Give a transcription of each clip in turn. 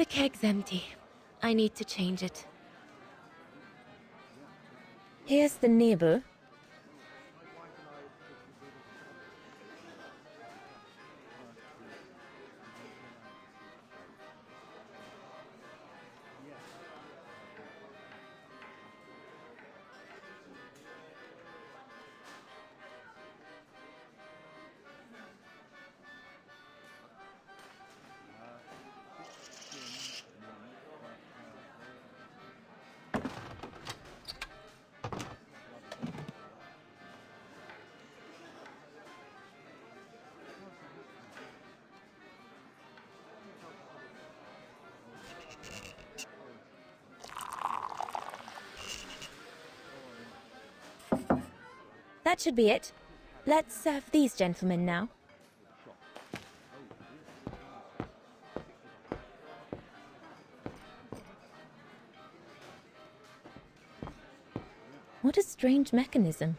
The keg's empty. I need to change it. Here's the neighbor. That should be it. Let's serve these gentlemen now. What a strange mechanism.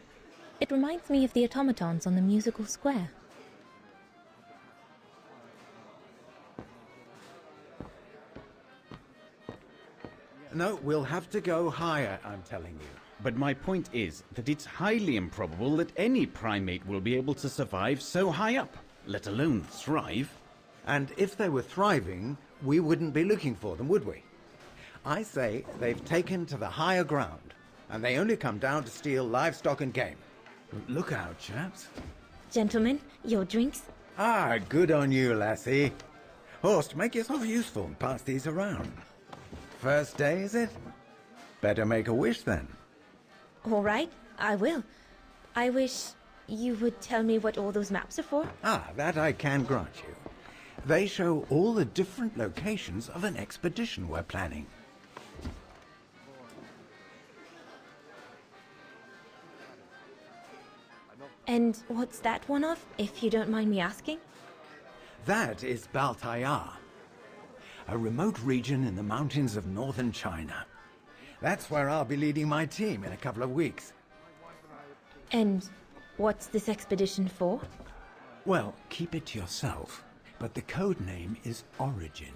It reminds me of the automatons on the musical square. No, we'll have to go higher, I'm telling you. But my point is that it's highly improbable that any primate will be able to survive so high up, let alone thrive. And if they were thriving, we wouldn't be looking for them, would we? I say they've taken to the higher ground, and they only come down to steal livestock and game. Look out, chaps. Gentlemen, your drinks? Ah, good on you, lassie. Horst, make yourself useful and pass these around. First day, is it? Better make a wish, then. All right, I will. I wish you would tell me what all those maps are for. Ah, that I can grant you. They show all the different locations of an expedition we're planning. And what's that one of, if you don't mind me asking? That is Baltayar, a remote region in the mountains of northern China. That's where I'll be leading my team in a couple of weeks. And what's this expedition for? Well, keep it to yourself, but the code name is Origin.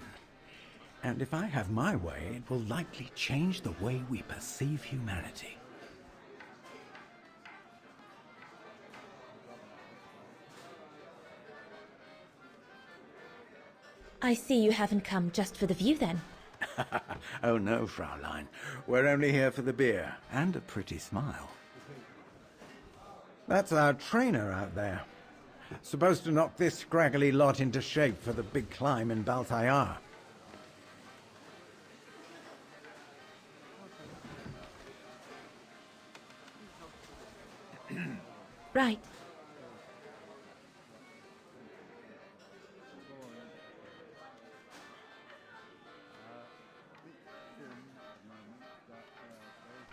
And if I have my way, it will likely change the way we perceive humanity. I see you haven't come just for the view, then. Oh no, Fraulein. We're only here for the beer and a pretty smile. That's our trainer out there. Supposed to knock this scraggly lot into shape for the big climb in Baltayar. Right.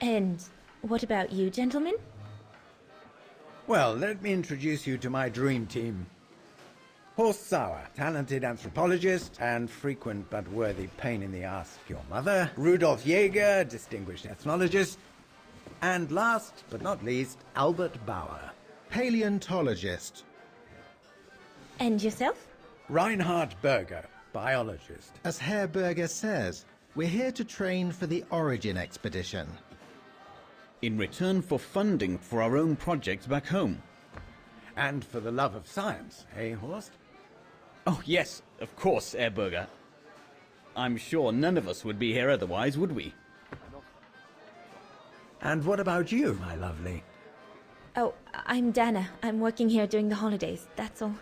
And what about you, gentlemen? Well, let me introduce you to my dream team. Horst Sauer, talented anthropologist and frequent but worthy pain in the ass of your mother. Rudolf Jäger, distinguished ethnologist. And last but not least, Albert Bauer, paleontologist. And yourself? Reinhard Berger, biologist. As Herr Berger says, we're here to train for the Origin expedition. In return for funding for our own projects back home. And for the love of science, eh, Horst? Oh yes, of course, Herr Berger. I'm sure none of us would be here otherwise, would we? And what about you, my lovely? Oh, I'm Dana. I'm working here during the holidays, that's all.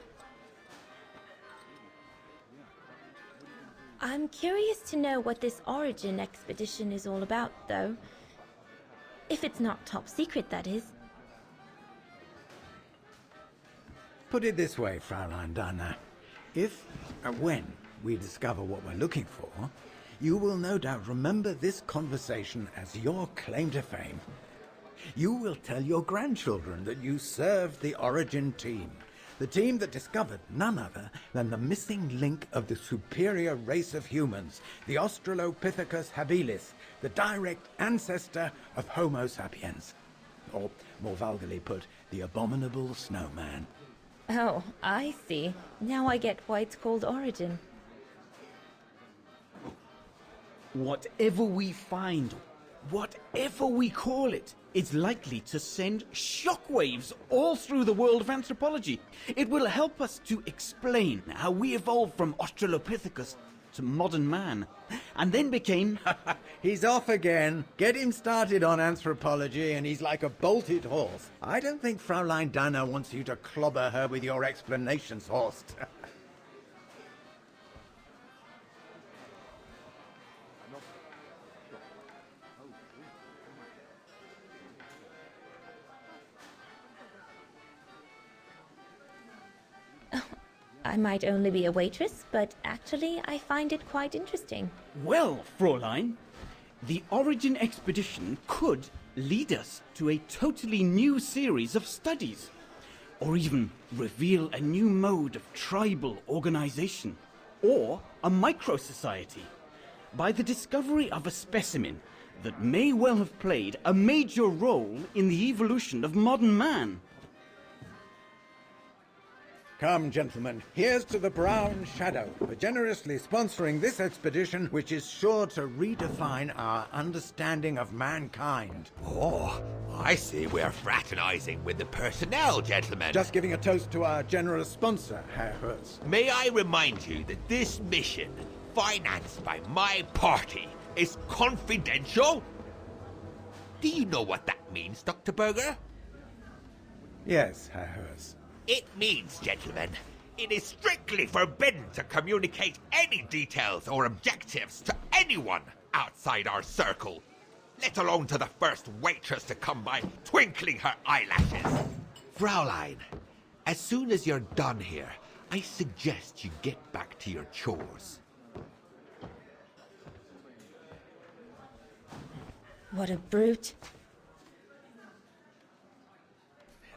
I'm curious to know what this Origin expedition is all about, though. If it's not top secret, that is. Put it this way, Fraulein Dana. If, or when, we discover what we're looking for, you will no doubt remember this conversation as your claim to fame. You will tell your grandchildren that you served the Origin team, the team that discovered none other than the missing link of the superior race of humans, the Australopithecus habilis, the direct ancestor of Homo sapiens. Or, more vulgarly put, the abominable snowman. Oh, I see. Now I get why it's called Origin. Whatever we find, whatever we call it, is likely to send shockwaves all through the world of anthropology. It will help us to explain how we evolved from Australopithecus to modern man, and then became... He's off again. Get him started on anthropology and he's like a bolted horse. I don't think Fraulein Danner wants you to clobber her with your explanations, Horst. I might only be a waitress, but actually I find it quite interesting. Well, Fräulein, the Origin expedition could lead us to a totally new series of studies, or even reveal a new mode of tribal organization, or a micro-society, by the discovery of a specimen that may well have played a major role in the evolution of modern man. Come, gentlemen, here's to the Brown Shadow for generously sponsoring this expedition, which is sure to redefine our understanding of mankind. Oh, I see we're fraternizing with the personnel, gentlemen. Just giving a toast to our generous sponsor, Herr Hertz. May I remind you that this mission, financed by my party, is confidential? Do you know what that means, Dr. Berger? Yes, Herr Hertz. It means, gentlemen, it is strictly forbidden to communicate any details or objectives to anyone outside our circle, let alone to the first waitress to come by twinkling her eyelashes. Fraulein, as soon as you're done here, I suggest you get back to your chores. What a brute.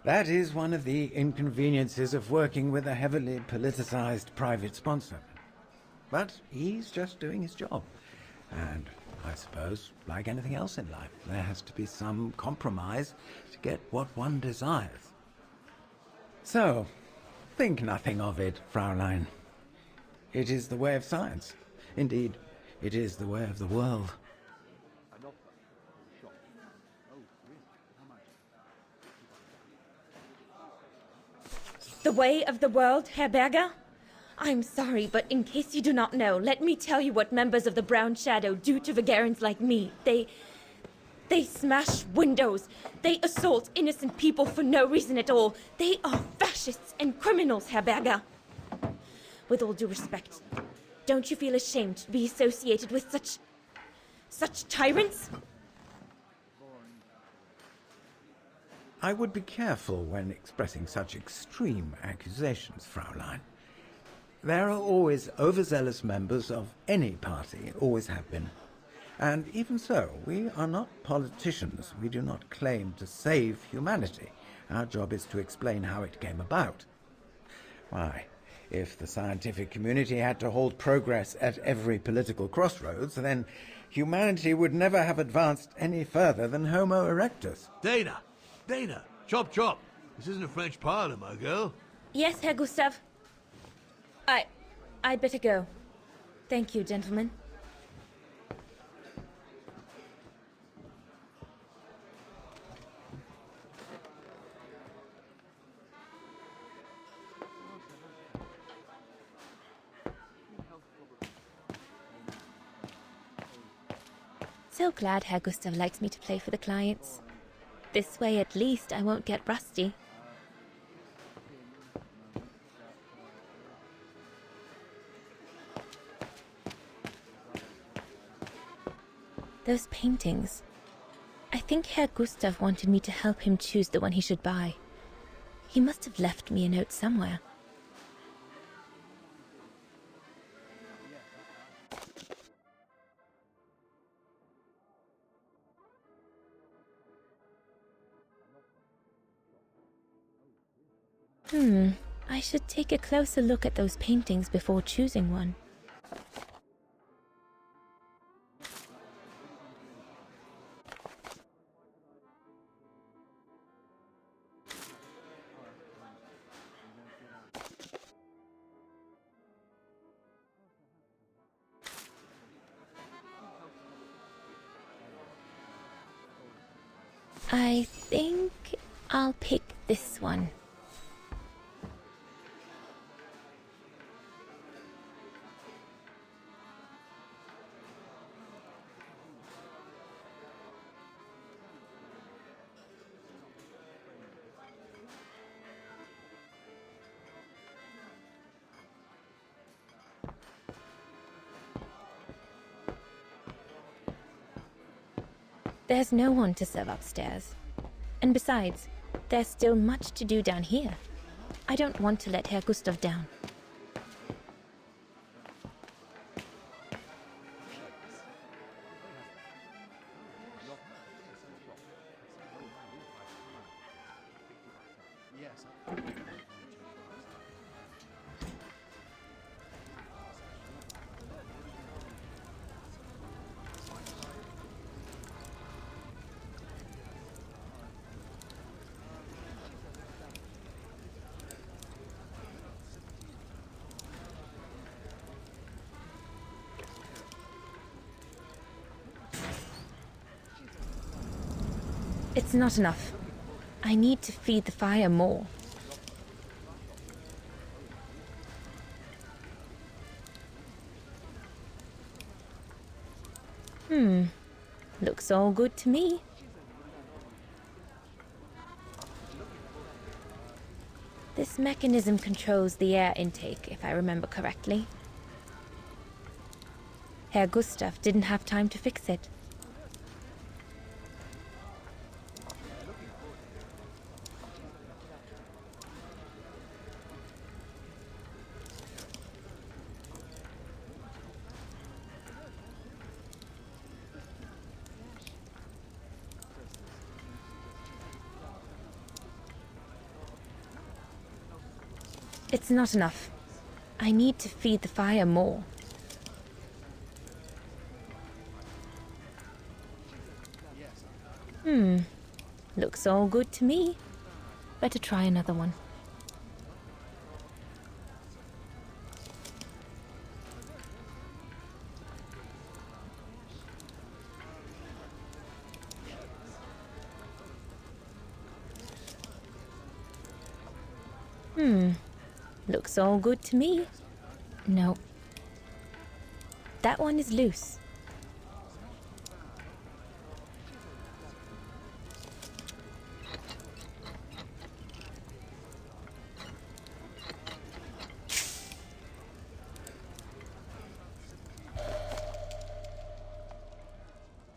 That is one of the inconveniences of working with a heavily politicized private sponsor. But he's just doing his job. And I suppose, like anything else in life, there has to be some compromise to get what one desires. So, think nothing of it, Fraulein. It is the way of science. Indeed, it is the way of the world. The way of the world, Herr Berger? I'm sorry, but in case you do not know, let me tell you what members of the Brown Shadow do to Vagarans like me. They smash windows. They assault innocent people for no reason at all. They are fascists and criminals, Herr Berger. With all due respect, don't you feel ashamed to be associated with such tyrants? I would be careful when expressing such extreme accusations, Fraulein. There are always overzealous members of any party, always have been. And even so, we are not politicians. We do not claim to save humanity. Our job is to explain how it came about. Why, if the scientific community had to halt progress at every political crossroads, then humanity would never have advanced any further than Homo erectus. Dana, chop chop. This isn't a French parlor, my girl. Yes, Herr Gustav. I'd better go. Thank you, gentlemen. So glad Herr Gustav likes me to play for the clients. This way, at least, I won't get rusty. Those paintings. I think Herr Gustav wanted me to help him choose the one he should buy. He must have left me a note somewhere. I should take a closer look at those paintings before choosing one. I think I'll pick this one. There's no one to serve upstairs. And besides, there's still much to do down here. I don't want to let Herr Gustav down. It's not enough. I need to feed the fire more. Looks all good to me. This mechanism controls the air intake, if I remember correctly. Herr Gustav didn't have time to fix it. It's not enough. I need to feed the fire more. Looks all good to me. Better try another one. Looks all good to me. No. That one is loose.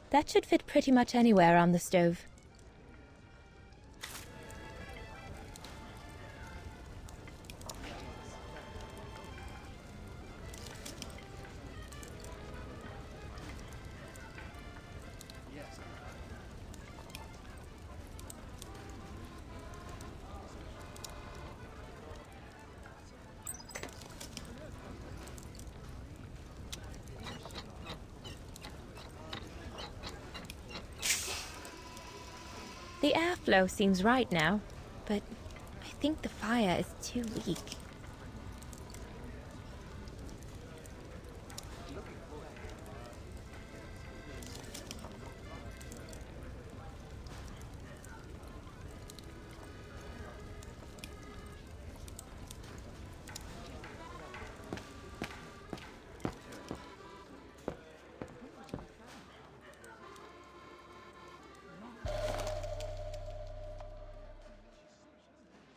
That should fit pretty much anywhere on the stove. The airflow seems right now, but I think the fire is too weak.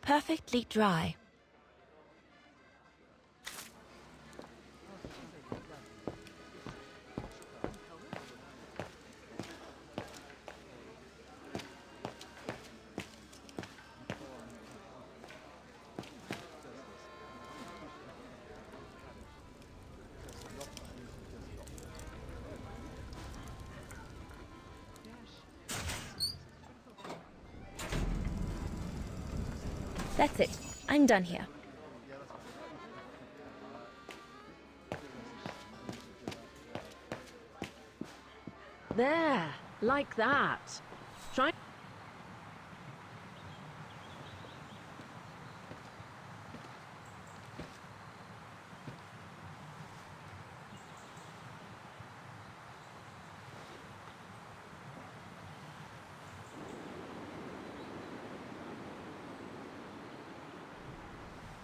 Perfectly dry. That's it. I'm done here. There, like that. Try.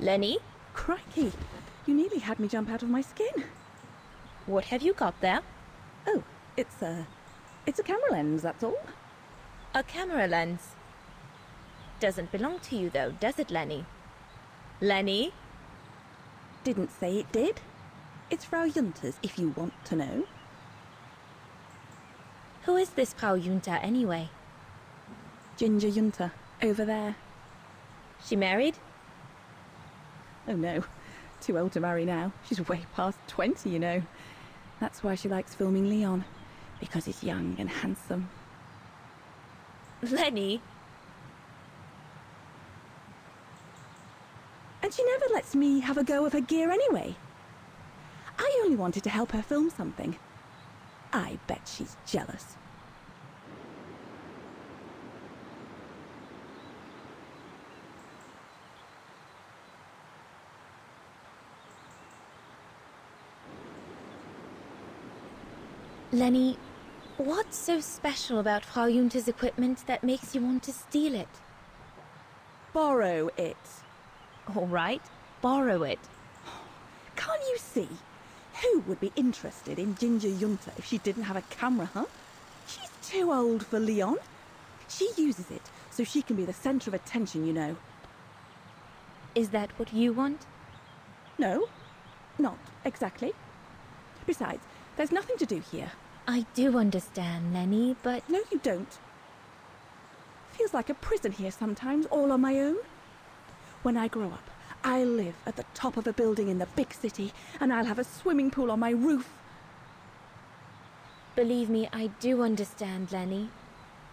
Lenny, Crikey, you nearly had me jump out of my skin. what have you got there? Oh, it's a camera lens, that's all. A camera lens. Doesn't belong to you though, does it, Lenny? Lenny? Didn't say it did. It's Frau Junter's, if you want to know. Who is this Frau Junta anyway? Ginger Junter, over there. She married? Oh no, too old to marry now. She's way past 20, you know. That's why she likes filming Leon, because he's young and handsome. Lenny? And she never lets me have a go of her gear anyway. I only wanted to help her film something. I bet she's jealous. Lenny, what's so special about Frau Junta's equipment that makes you want to steal it? Borrow it. All right, borrow it. Can't you see? Who would be interested in Ginger Junta if she didn't have a camera, huh? She's too old for Leon. She uses it so she can be the center of attention, you know. Is that what you want? No, not exactly. Besides, there's nothing to do here. I do understand, Lenny, but... No, you don't. Feels like a prison here sometimes, all on my own. When I grow up, I'll live at the top of a building in the big city, and I'll have a swimming pool on my roof. Believe me, I do understand, Lenny.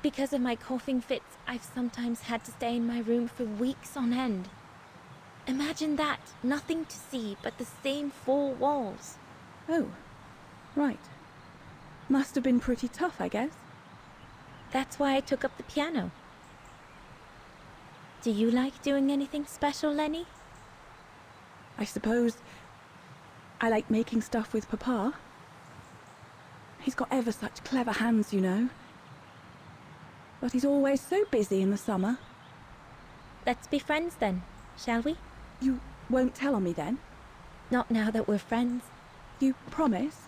Because of my coughing fits, I've sometimes had to stay in my room for weeks on end. Imagine that, nothing to see but the same four walls. Oh, right. Must have been pretty tough, I guess. That's why I took up the piano. Do you like doing anything special, Lenny? I suppose I like making stuff with Papa. He's got ever such clever hands, you know. But he's always so busy in the summer. Let's be friends then, shall we? You won't tell on me then? Not now that we're friends. You promise?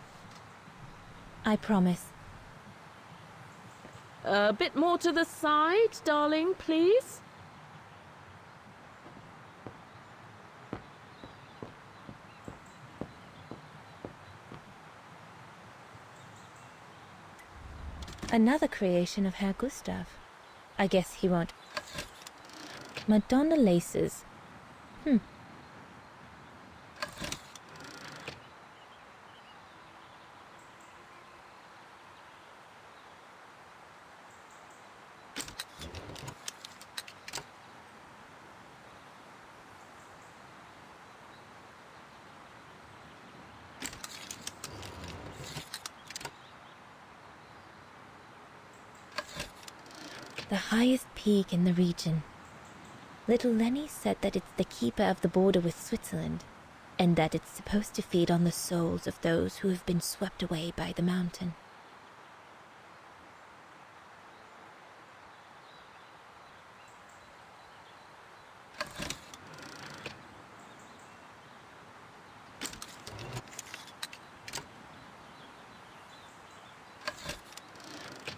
I promise. A bit more to the side, darling, please. Another creation of Herr Gustav. I guess he won't. Madonna laces. The highest peak in the region. Little Lenny said that it's the keeper of the border with Switzerland, and that it's supposed to feed on the souls of those who have been swept away by the mountain.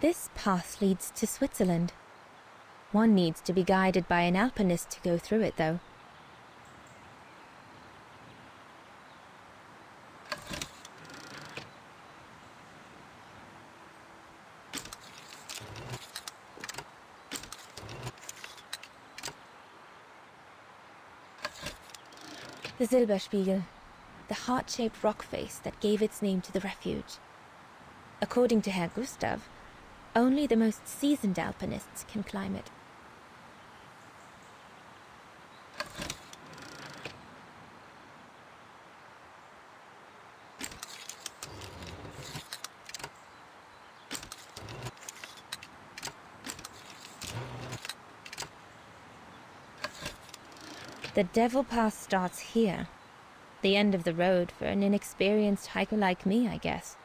This path leads to Switzerland. One needs to be guided by an alpinist to go through it, though. The Silberspiegel, the heart-shaped rock face that gave its name to the refuge. According to Herr Gustav, only the most seasoned alpinists can climb it. The Devil Pass starts here. The end of the road for an inexperienced hiker like me, I guess.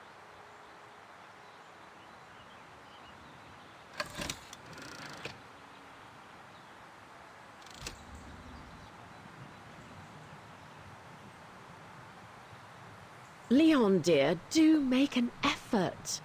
Leon, dear, do make an effort.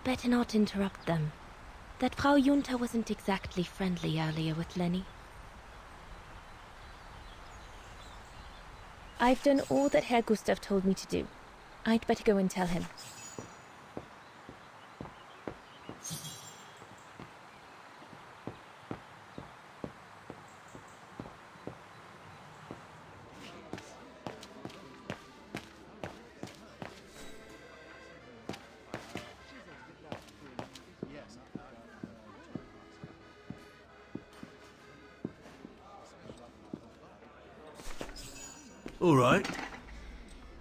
Better not interrupt them. That Frau Junta wasn't exactly friendly earlier with Lenny. I've done all that Herr Gustav told me to do. I'd better go and tell him. All right.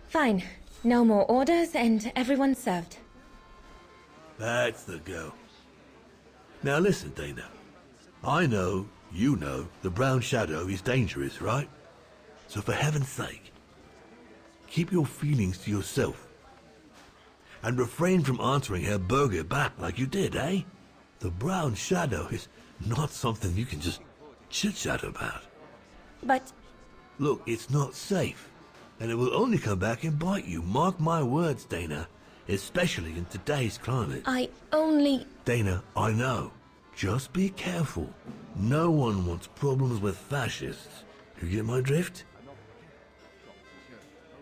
Fine. No more orders and everyone's served. That's the go. Now listen, Dana. I know, you know, the Brown Shadow is dangerous, right? So for heaven's sake, keep your feelings to yourself. And refrain from answering Herr Berger back like you did, eh? The Brown Shadow is not something you can just chit-chat about. But Look, it's not safe. And it will only come back and bite you. Mark my words, Dana. Especially in today's climate. I only... Dana, I know. Just be careful. No one wants problems with fascists. You get my drift?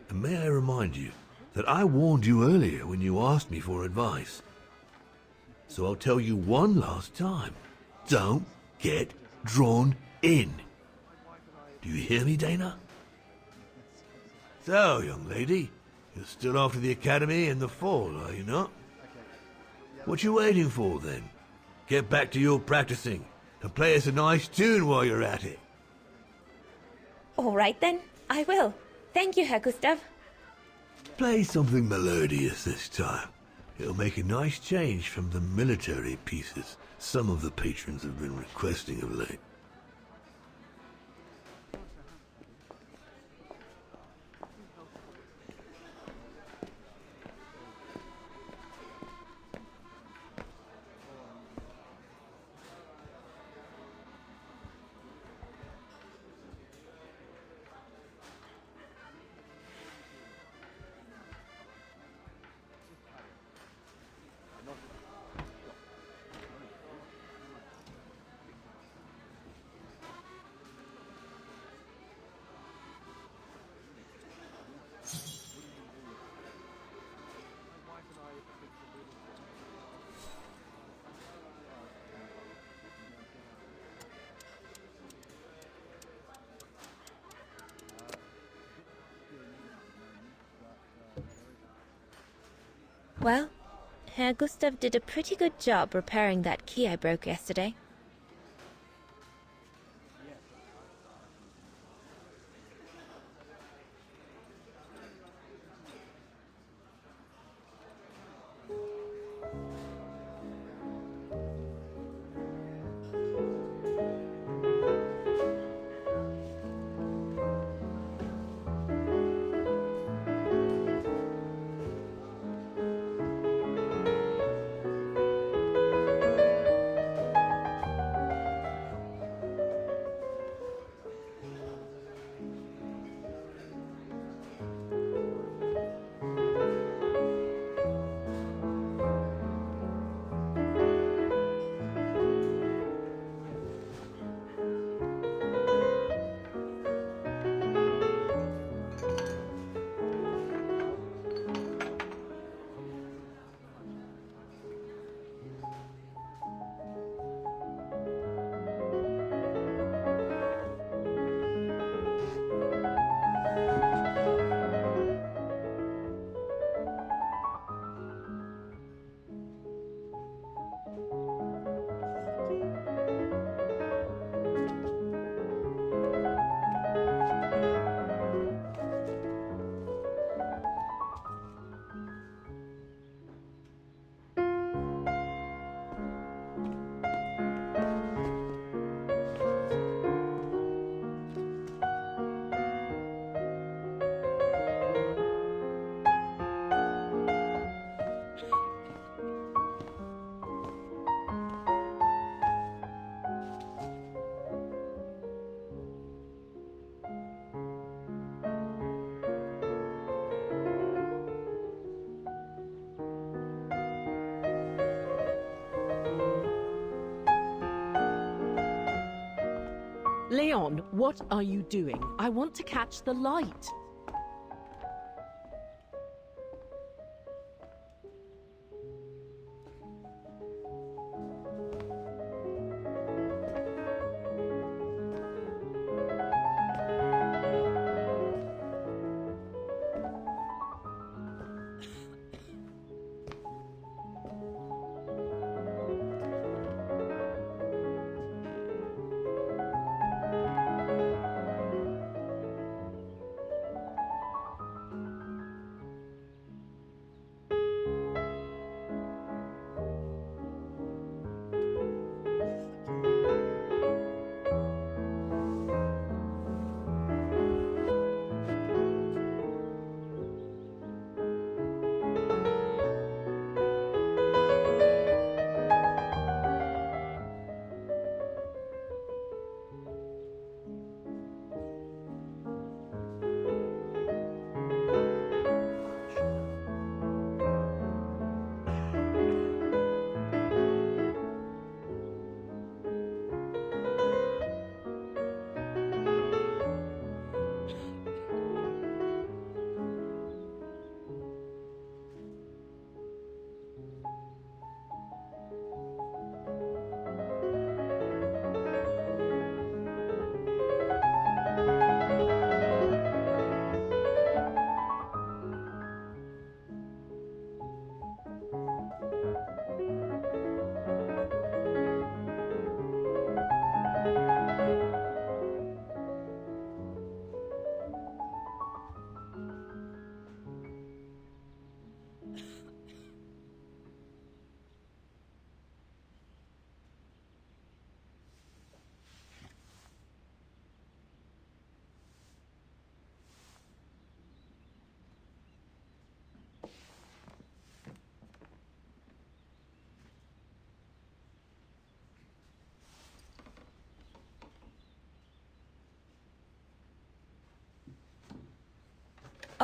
And may I remind you that I warned you earlier when you asked me for advice. So I'll tell you one last time. Don't get drawn in. Do you hear me, Dana? So, young lady, you're still off to the academy in the fall, are you not? What you waiting for, then? Get back to your practicing and play us a nice tune while you're at it. All right then, I will. Thank you, Herr Gustav. Play something melodious this time. It'll make a nice change from the military pieces some of the patrons have been requesting of late. Well, Herr Gustav did a pretty good job repairing that key I broke yesterday. Leon, what are you doing? I want to catch the light.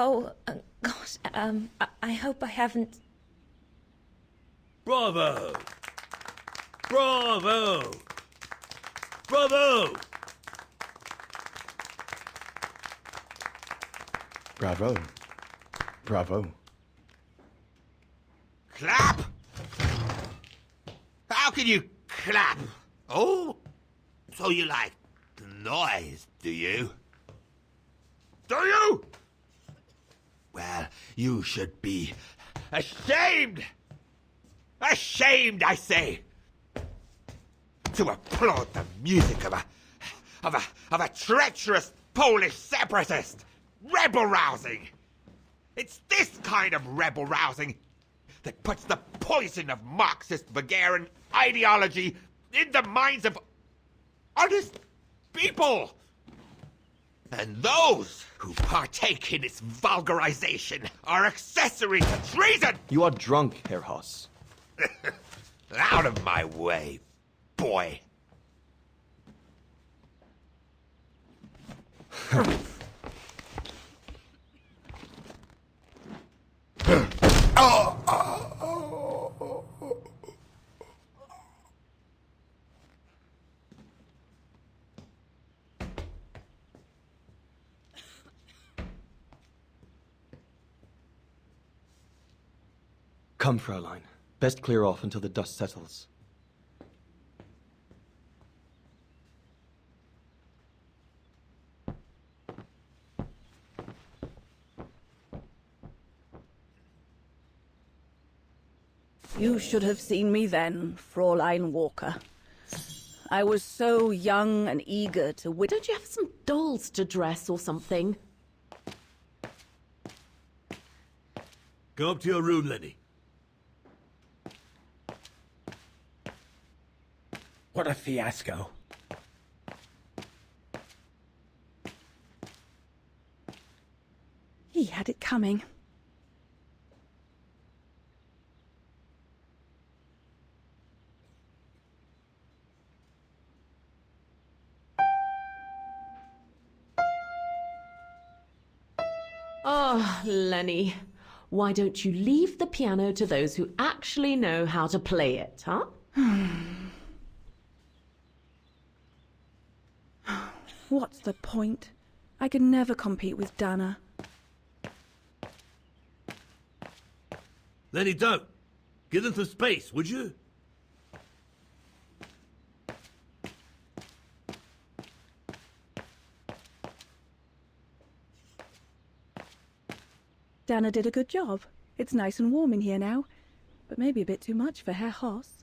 Oh, gosh, I hope I haven't... Bravo! Bravo! Bravo! Bravo. Bravo. Clap? How can you clap? Oh, so you like the noise, do you? Do you? Well, you should be ashamed! Ashamed, I say! To applaud the music of a treacherous Polish separatist! Rebel-rousing! It's this kind of rebel-rousing that puts the poison of Marxist Bulgarian ideology in the minds of honest people! And those who partake in its vulgarization are accessory to treason! You are drunk, Herr Hoss. Out of my way, boy. Come, Fraulein. Best clear off until the dust settles. You should have seen me then, Fräulein Walker. I was so young and eager to win. Don't you have some dolls to dress or something? Go up to your room, Lenny. What a fiasco. He had it coming. Oh, Lenny. Why don't you leave the piano to those who actually know how to play it, huh? What's the point? I could never compete with Dana. Then he don't. Give them some space, would you? Dana did a good job. It's nice and warm in here now, but maybe a bit too much for Herr Hoss.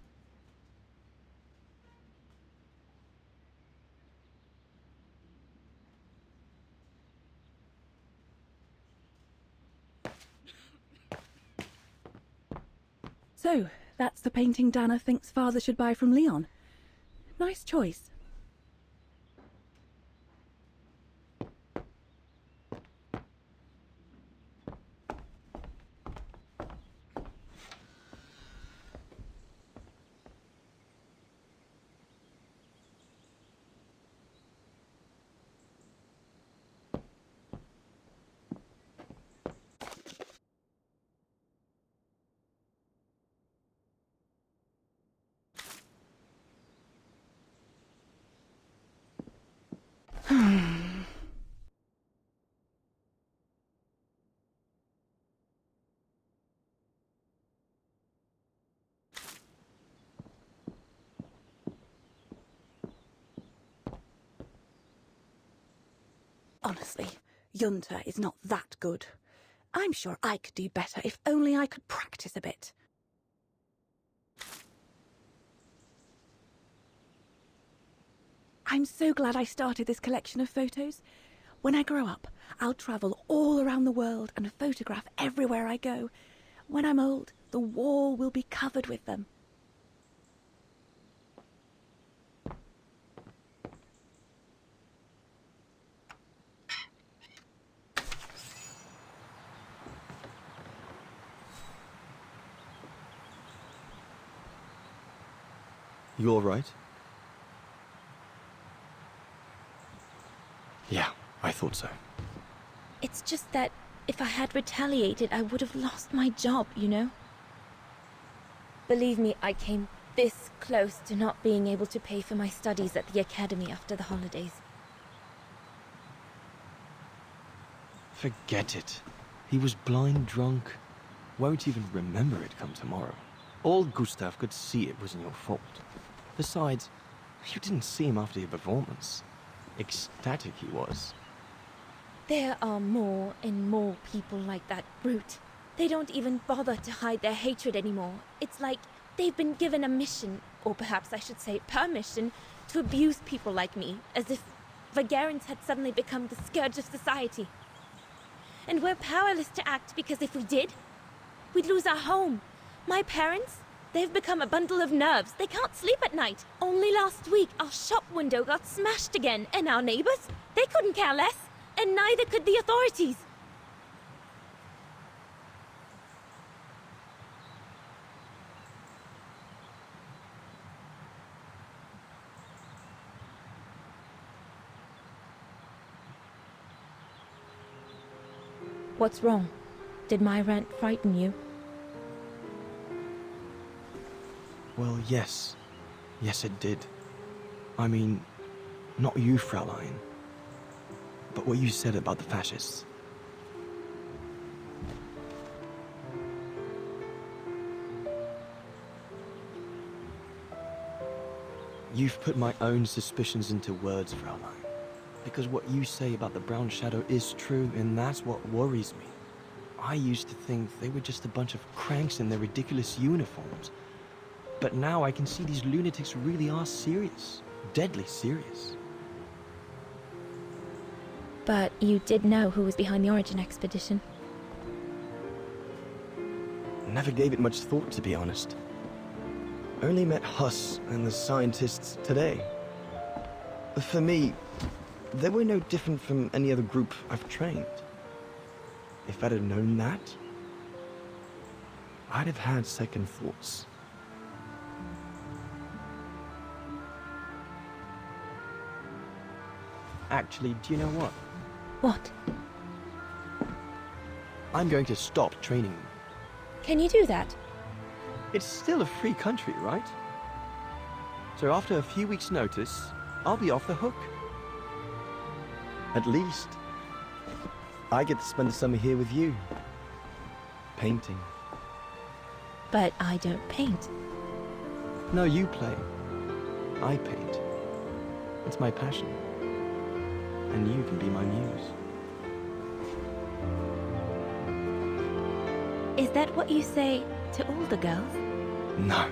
So, that's the painting Dana thinks Father should buy from Leon. Nice choice. Honestly, Junta is not that good. I'm sure I could do better if only I could practice a bit. I'm so glad I started this collection of photos. When I grow up, I'll travel all around the world and photograph everywhere I go. When I'm old, the wall will be covered with them. You all right? Yeah, I thought so. It's just that if I had retaliated, I would have lost my job, you know? Believe me, I came this close to not being able to pay for my studies at the academy after the holidays. Forget it. He was blind drunk. Won't even remember it come tomorrow. Old Gustav could see it wasn't your fault. Besides, you didn't see him after your performance. Ecstatic he was. There are more and more people like that brute. They don't even bother to hide their hatred anymore. It's like they've been given a mission, or perhaps I should say permission, to abuse people like me, as if Vagarans had suddenly become the scourge of society. And we're powerless to act because if we did, we'd lose our home. My parents, they've become a bundle of nerves. They can't sleep at night. Only last week, our shop window got smashed again, and our neighbors, they couldn't care less, and neither could the authorities. What's wrong? Did my rant frighten you? Well, yes. Yes, it did. I mean, not you, Fraulein. But what you said about the fascists. You've put my own suspicions into words, Fraulein. Because what you say about the Brown Shadow is true, and that's what worries me. I used to think they were just a bunch of cranks in their ridiculous uniforms. But now I can see these lunatics really are serious. Deadly serious. But you did know who was behind the Origin expedition. Never gave it much thought, to be honest. Only met Huss and the scientists today. For me, they were no different from any other group I've trained. If I'd have known that, I'd have had second thoughts. Actually, do you know what? What? I'm going to stop training them. Can you do that? It's still a free country, right? So after a few weeks' notice, I'll be off the hook. At least, I get to spend the summer here with you. Painting. But I don't paint. No, you play. I paint. It's my passion. And you can be my muse. Is that what you say to all the girls? No.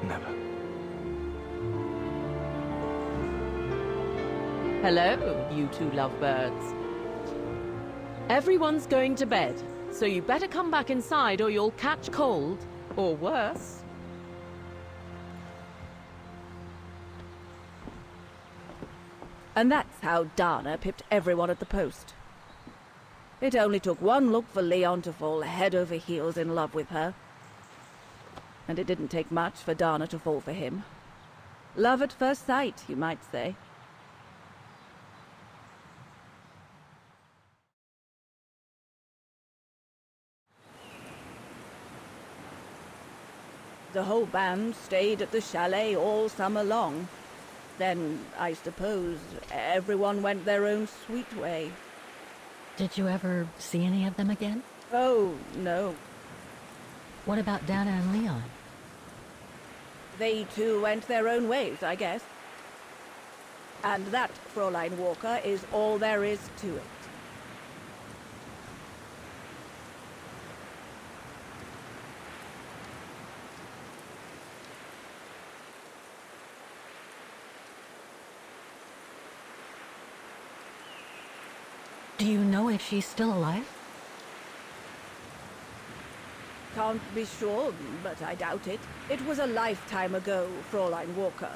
Never. Hello, you two lovebirds. Everyone's going to bed, so you better come back inside or you'll catch cold, or worse. And that's how Dana pipped everyone at the post. It only took one look for Leon to fall head over heels in love with her. And it didn't take much for Dana to fall for him. Love at first sight, you might say. The whole band stayed at the chalet all summer long. Then, I suppose, everyone went their own sweet way. Did you ever see any of them again? Oh, no. What about Dana and Leon? They too went their own ways, I guess. And that, Fräulein Walker, is all there is to it. Do you know if she's still alive? Can't be sure, but I doubt it. It was a lifetime ago, Fräulein Walker.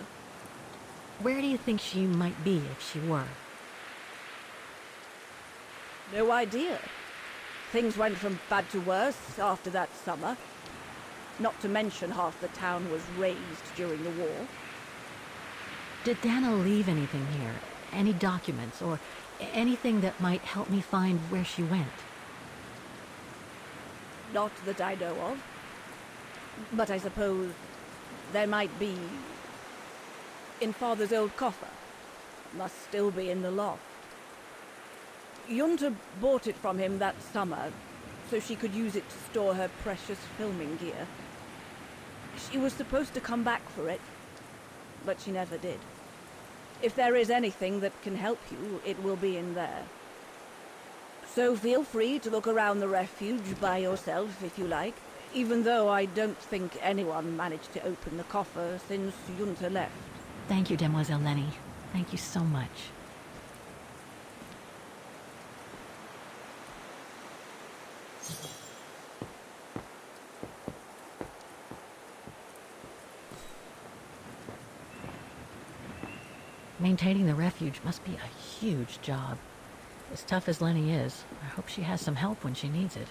Where do you think she might be if she were? No idea. Things went from bad to worse after that summer. Not to mention half the town was razed during the war. Did Dana leave anything here? Any documents or anything that might help me find where she went? Not that I know of. But I suppose there might be in Father's old coffer. Must still be in the loft. Junta bought it from him that summer, so she could use it to store her precious filming gear. She was supposed to come back for it, but she never did. If there is anything that can help you, it will be in there. So feel free to look around the refuge by yourself if you like, even though I don't think anyone managed to open the coffer since Junta left. Thank you, Demoiselle Lenny. Thank you so much. Maintaining the refuge must be a huge job. As tough as Lenny is, I hope she has some help when she needs it.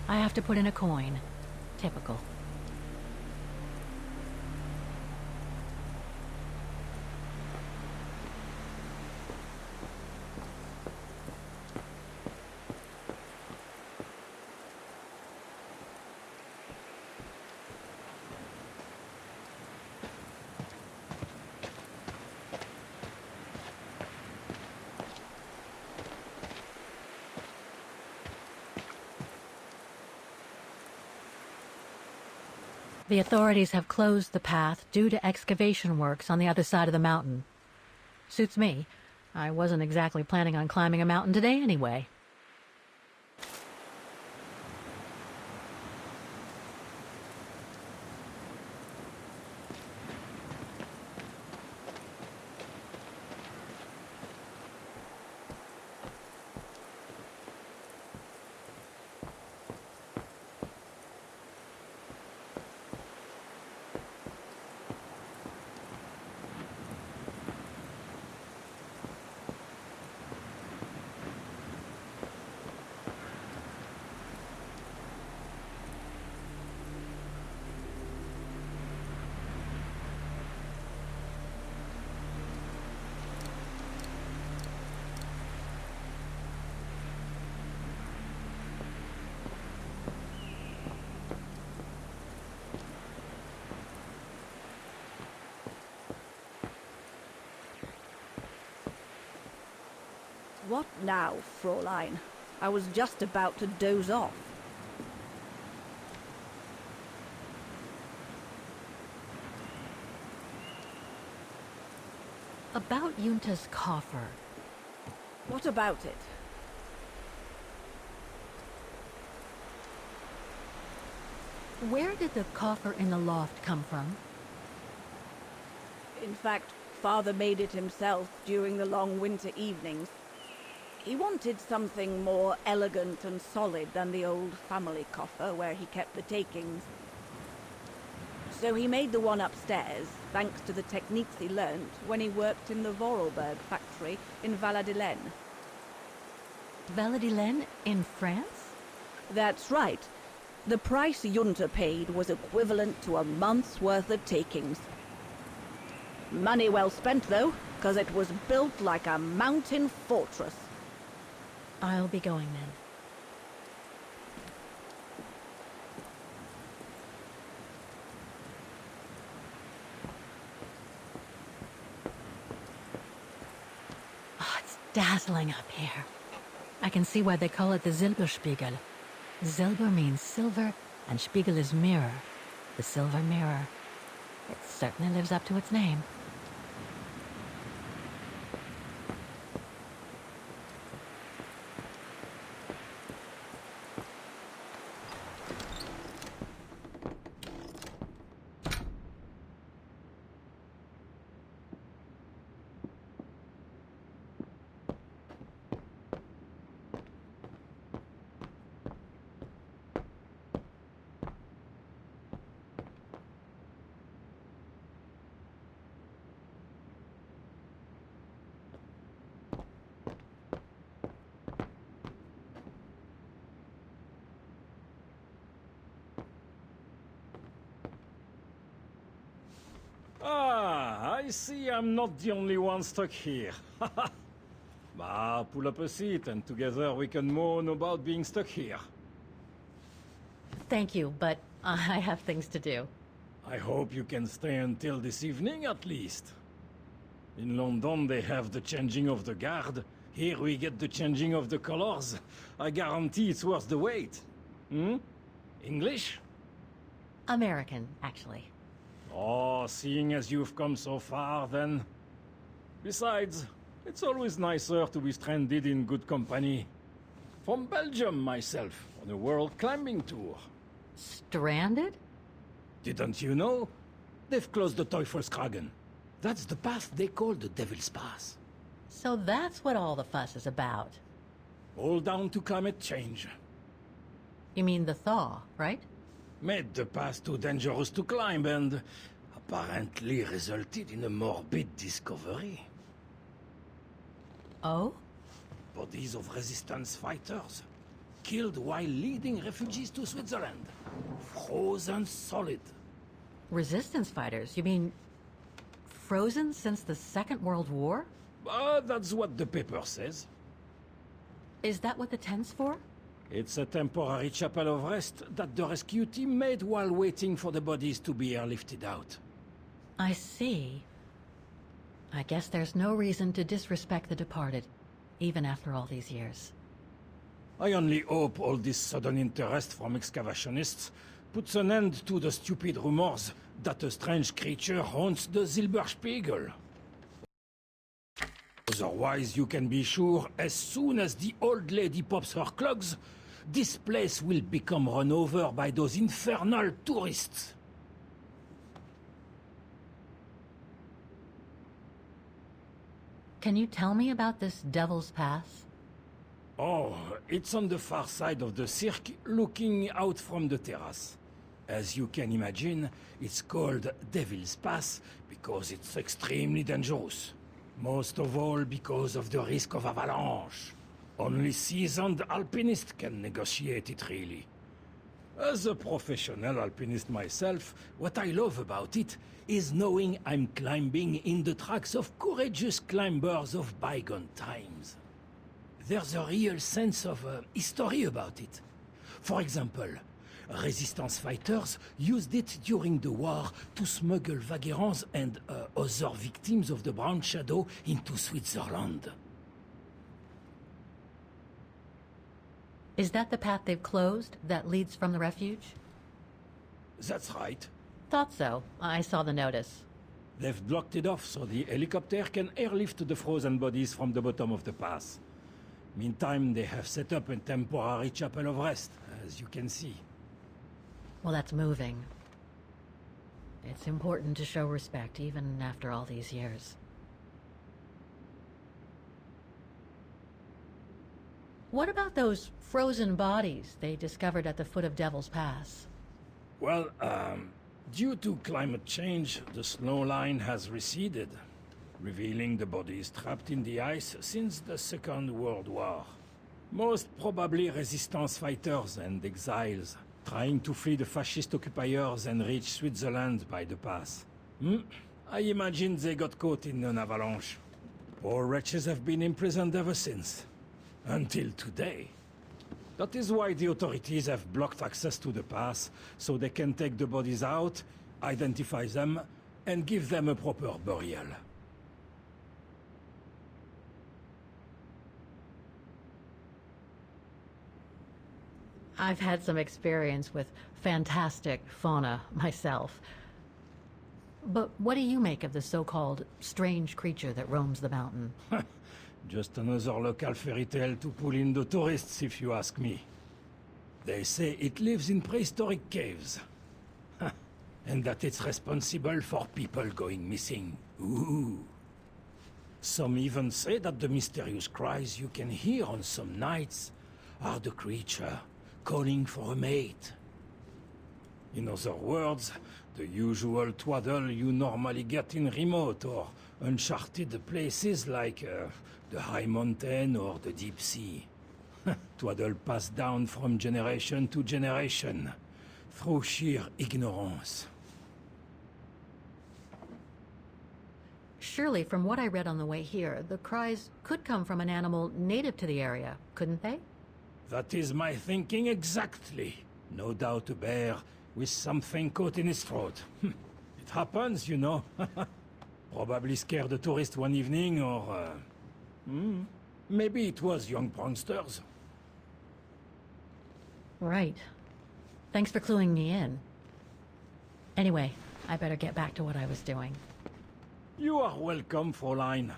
I have to put in a coin. Typical. The authorities have closed the path due to excavation works on the other side of the mountain. Suits me. I wasn't exactly planning on climbing a mountain today anyway. What now, Fräulein? I was just about to doze off. About Yunta's coffer. What about it? Where did the coffer in the loft come from? In fact, Father made it himself during the long winter evenings. He wanted something more elegant and solid than the old family coffer where he kept the takings. So he made the one upstairs, thanks to the techniques he learnt when he worked in the Vorarlberg factory in Valladolid. Valladolid in France? That's right. The price Junta paid was equivalent to a month's worth of takings. Money well spent, though, because it was built like a mountain fortress. I'll be going then. Oh, it's dazzling up here. I can see why they call it the Silberspiegel. Silber means silver, and Spiegel is mirror. The silver mirror. It certainly lives up to its name. Ah, I see I'm not the only one stuck here. Bah, pull up a seat and together we can moan about being stuck here. Thank you, but I have things to do. I hope you can stay until this evening at least. In London they have the changing of the guard. Here we get the changing of the colors. I guarantee it's worth the wait. Hmm? English? American, actually. Oh, seeing as you've come so far, then. Besides, it's always nicer to be stranded in good company. From Belgium, myself, on a world climbing tour. Stranded? Didn't you know? They've closed the Teufelskragen. That's the path they call the Devil's Pass. So that's what all the fuss is about. All down to climate change. You mean the thaw, right? Made the pass too dangerous to climb and apparently resulted in a morbid discovery. Oh? Bodies of resistance fighters, killed while leading refugees to Switzerland. Frozen solid. Resistance fighters? You mean frozen since the Second World War? That's what the paper says. Is that what the tent's for? It's a temporary chapel of rest that the rescue team made while waiting for the bodies to be airlifted out. I see. I guess there's no reason to disrespect the departed, even after all these years. I only hope all this sudden interest from excavationists puts an end to the stupid rumors that a strange creature haunts the Silberspiegel. Otherwise, you can be sure, as soon as the old lady pops her clogs, this place will become run over by those infernal tourists. Can you tell me about this Devil's Pass? Oh, it's on the far side of the cirque, looking out from the terrace. As you can imagine, it's called Devil's Pass because it's extremely dangerous. Most of all because of the risk of avalanche. Only seasoned alpinists can negotiate it, really. As a professional alpinist myself, what I love about it is knowing I'm climbing in the tracks of courageous climbers of bygone times. There's a real sense of history about it. For example, resistance fighters used it during the war to smuggle vagrants and other victims of the Brown Shadow into Switzerland. Is that the path they've closed that leads from the refuge? That's right. Thought so. I saw the notice. They've blocked it off so the helicopter can airlift the frozen bodies from the bottom of the pass. Meantime, they have set up a temporary chapel of rest, as you can see. Well, that's moving. It's important to show respect, even after all these years. What about those frozen bodies they discovered at the foot of Devil's Pass? Well, due to climate change, the snow line has receded, revealing the bodies trapped in the ice since the Second World War. Most probably resistance fighters and exiles, trying to flee the fascist occupiers and reach Switzerland by the pass. I imagine they got caught in an avalanche. Poor wretches have been imprisoned ever since. Until today. That is why the authorities have blocked access to the pass, so they can take the bodies out, identify them, and give them a proper burial. I've had some experience with fantastic fauna myself. But what do you make of the so-called strange creature that roams the mountain? Just another local fairy tale to pull in the tourists, if you ask me. They say it lives in prehistoric caves. And that it's responsible for people going missing. Ooh. Some even say that the mysterious cries you can hear on some nights are the creature calling for a mate. In other words, the usual twaddle you normally get in remote or uncharted places like the high mountain or the deep sea. Twaddle passed down from generation to generation, through sheer ignorance. Surely, from what I read on the way here, the cries could come from an animal native to the area, couldn't they? That is my thinking exactly. No doubt a bear with something caught in his throat. It happens, you know. Probably scared a tourist one evening, or... maybe it was young pranksters. Right. Thanks for cluing me in. Anyway, I better get back to what I was doing. You are welcome, Fräulein.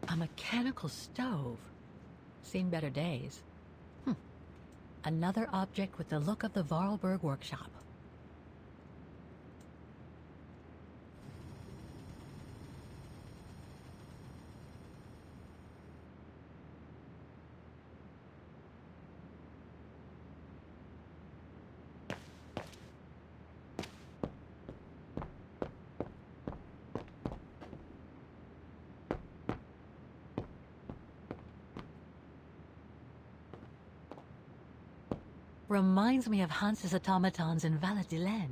A mechanical stove. Seen better days. Another object with the look of the Vorarlberg workshop. Reminds me of Hans's automatons in Valladolid.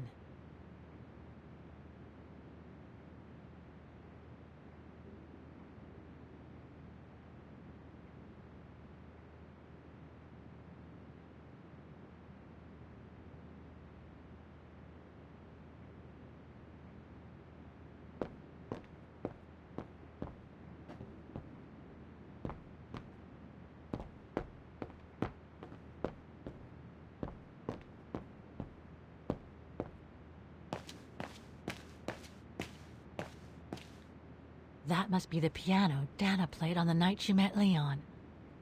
That must be the piano Dana played on the night she met Leon.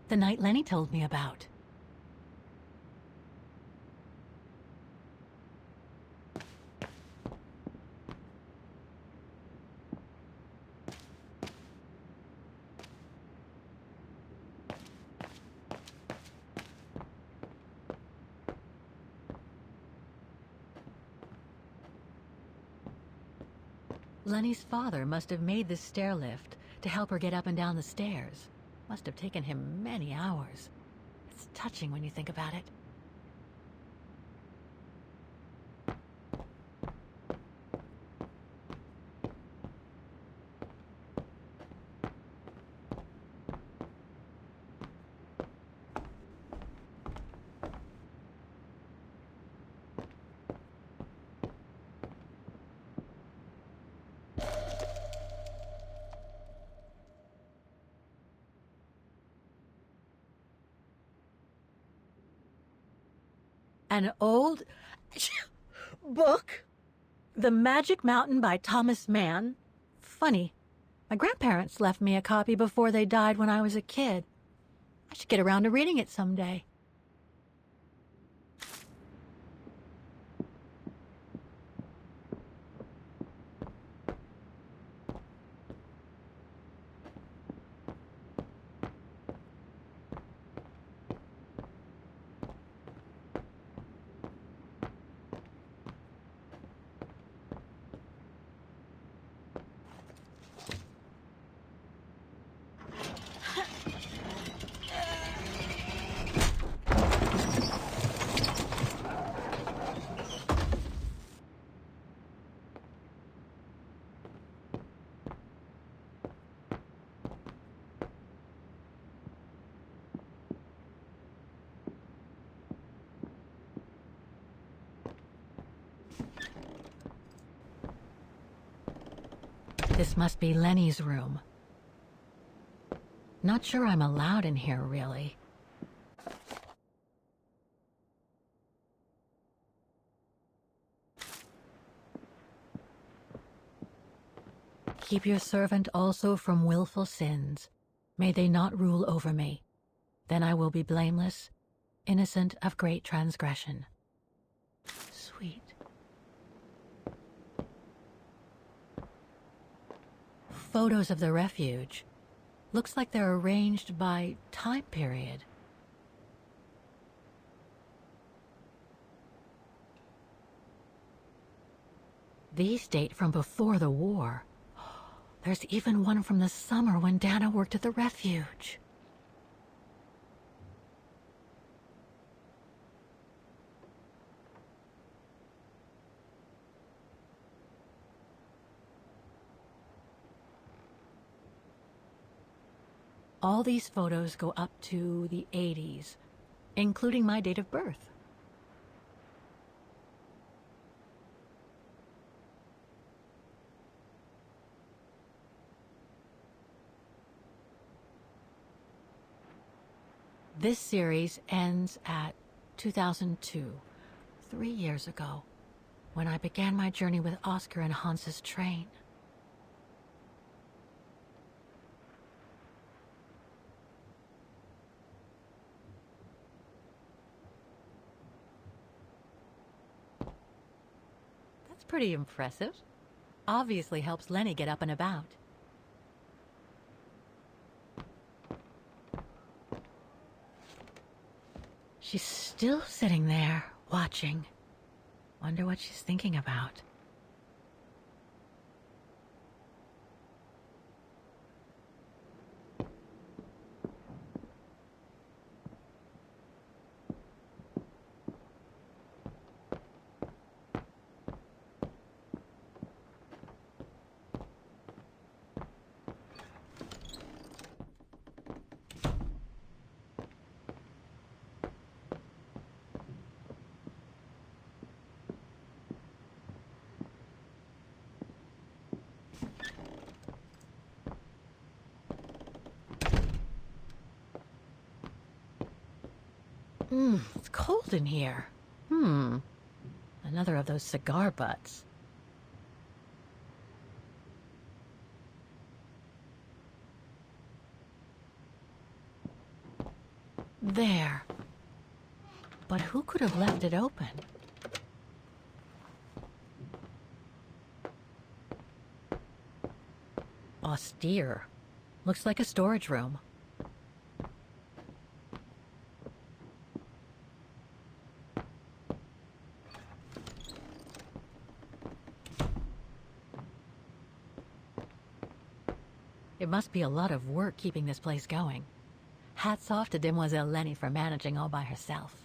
The night Lenny told me about. Lenny's father must have made this stair lift to help her get up and down the stairs. Must have taken him many hours. It's touching when you think about it. An old book? The Magic Mountain by Thomas Mann? Funny. My grandparents left me a copy before they died when I was a kid. I should get around to reading it someday. This must be Lenny's room. Not sure I'm allowed in here, really. Keep your servant also from willful sins. May they not rule over me. Then I will be blameless, innocent of great transgression. Sweet. Photos of the refuge. Looks like they're arranged by time period. These date from before the war. There's even one from the summer when Dana worked at the refuge. All these photos go up to the 80s, including my date of birth. This series ends at 2002, 3 years ago, when I began my journey with Oscar and Hans's train. That's pretty impressive. Obviously helps Lenny get up and about. She's still sitting there, watching. Wonder what she's thinking about. It's cold in here. Another of those cigar butts. There. But who could have left it open? Austere. Looks like a storage room. It must be a lot of work keeping this place going. Hats off to Demoiselle Lenny for managing all by herself.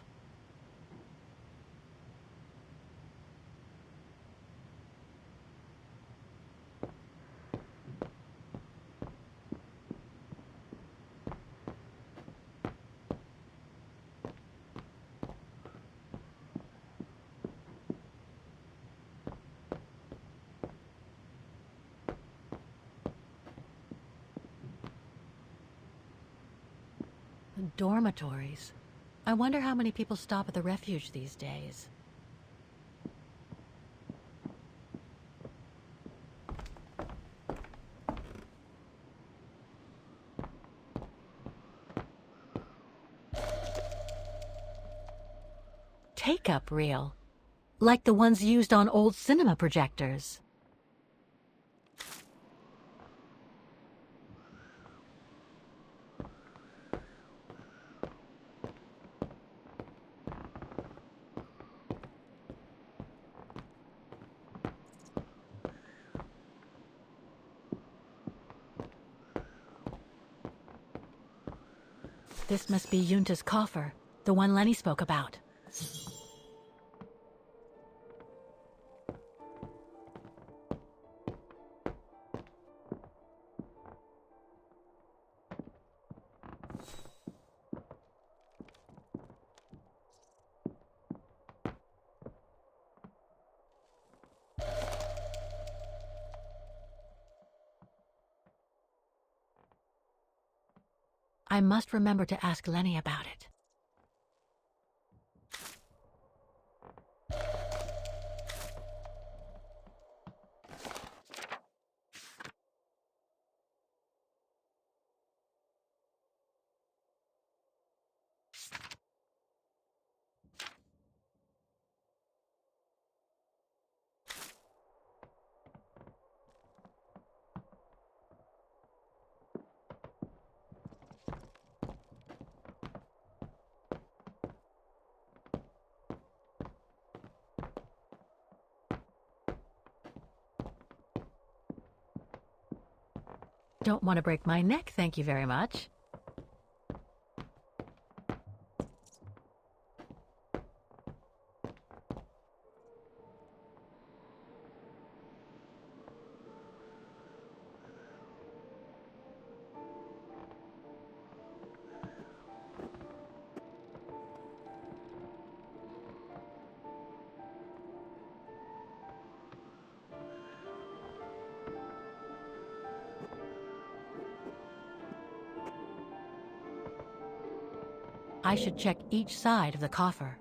Dormitories. I wonder how many people stop at the refuge these days. Take-up reel, like the ones used on old cinema projectors. This must be Yunta's coffer, the one Lenny spoke about. I must remember to ask Lenny about it. Don't want to break my neck, thank you very much. I should check each side of the coffer.